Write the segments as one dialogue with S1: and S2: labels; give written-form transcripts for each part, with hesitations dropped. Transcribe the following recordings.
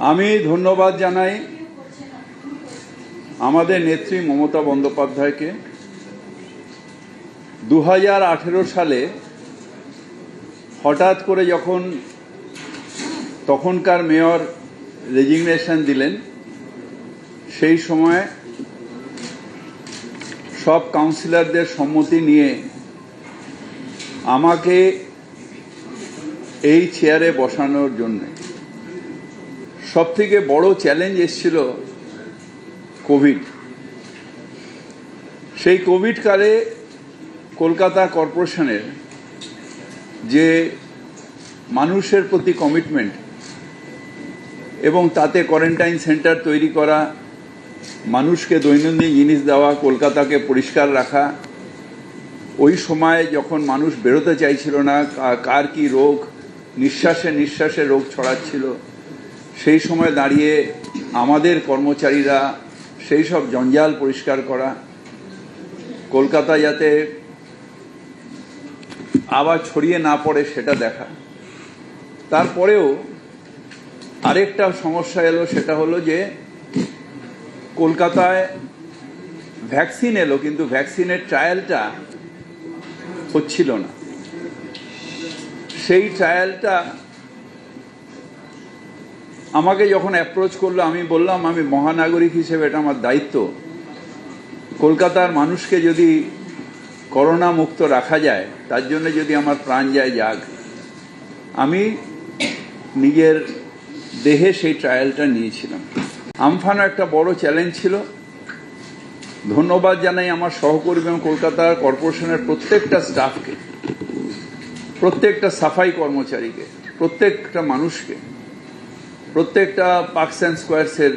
S1: আমি ধন্যবাদ জানাই আমাদের নেত্রী মমতা বন্দ্যোপাধ্যায়কে। 2018 সালে হঠাৎ করে যখন তখনকার মেয়র রেজিগনেশন দিলেন, সেই সময় সব কাউন্সিলরদের সম্মতি নিয়ে আমাকে এই চেয়ারে বসানোর জন্য সবথেকে বড় চ্যালেঞ্জ এসেছিল কোভিড। সেই কোভিড কালে কলকাতা কর্পোরেশনের যে মানুষের প্রতি কমিটমেন্ট এবং তাতে কোয়ারেন্টাইন সেন্টার তৈরি করা, মানুষকে দৈনন্দিন জিনিস দেওয়া, কলকাতাকে পরিষ্কার রাখা, ওই সময় যখন মানুষ বেরোতে চাইছিল না, কার কি রোগ, নিঃশ্বাসে রোগ ছড়াচ্ছিল, সেই সময় দাঁড়িয়ে আমাদের কর্মচারীরা সেই সব জঞ্জাল পরিষ্কার করা, কলকাতা যাতে আবার ছড়িয়ে না পড়ে সেটা দেখা। তারপরেও আরেকটা সমস্যা এলো, সেটা হলো যে কলকাতায় ভ্যাকসিন এলো, কিন্তু ভ্যাকসিনের ট্রায়ালটা হচ্ছিল না। সেই ট্রায়ালটা আমাকে যখন অ্যাপ্রোচ করলো, আমি বললাম আমি মহানাগরিক হিসেবে এটা আমার দায়িত্ব, কলকাতার মানুষকে যদি করোনা মুক্ত রাখা যায়, তার জন্য যদি আমার প্রাণ যায় যাক। আমি নিজের দেহে সেই ট্রায়ালটা নিয়েছিলাম। আমফানও একটা বড় চ্যালেঞ্জ ছিল। ধন্যবাদ জানাই আমার সহকর্মী এবং কলকাতার কর্পোরেশনের প্রত্যেকটা স্টাফকে, প্রত্যেকটা সাফাই কর্মচারীকে, প্রত্যেকটা মানুষকে, প্রত্যেকটা পার্কস অ্যান্ড স্কোয়ারসের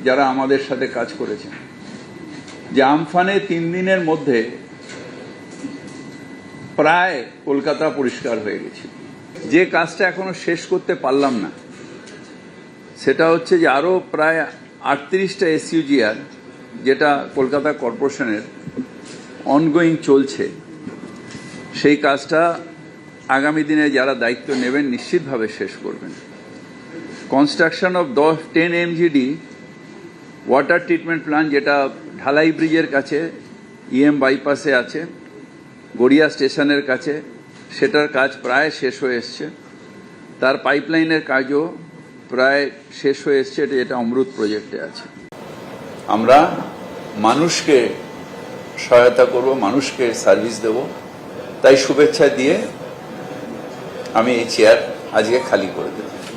S1: যারা আমাদের সাথে কাজ করেছেন, যে আমফানে 3 দিনের মধ্যে প্রায় কলকাতা পরিষ্কার হয়ে গেছে। যে কাজটা এখনো শেষ করতে পারলাম না, সেটা হচ্ছে যে আরো প্রায় 38টা এসইউজিআর, যেটা কলকাতা কর্পোরেশনের অনগোয়িং চলছে, সেই কাজটা আগামী দিনে যারা দায়িত্ব নেবেন নিশ্চিতভাবে শেষ করবেন। Construction of 10 MGD water treatment plant, যেটা ঢালাই ব্রিজের কাছে ইএম বাইপাসে আছে, গড়িয়া স্টেশনের কাছে, সেটার কাজ প্রায় শেষ হয়ে এসছে। তার পাইপলাইনের কাজও প্রায় শেষ হয়ে এসছে, যেটা অমৃত প্রজেক্টে আছে। আমরা মানুষকে সহায়তা করব, মানুষকে সার্ভিস দেব, তাই শুভেচ্ছা দিয়ে আমি এই চেয়ার আজকে খালি করে দেব।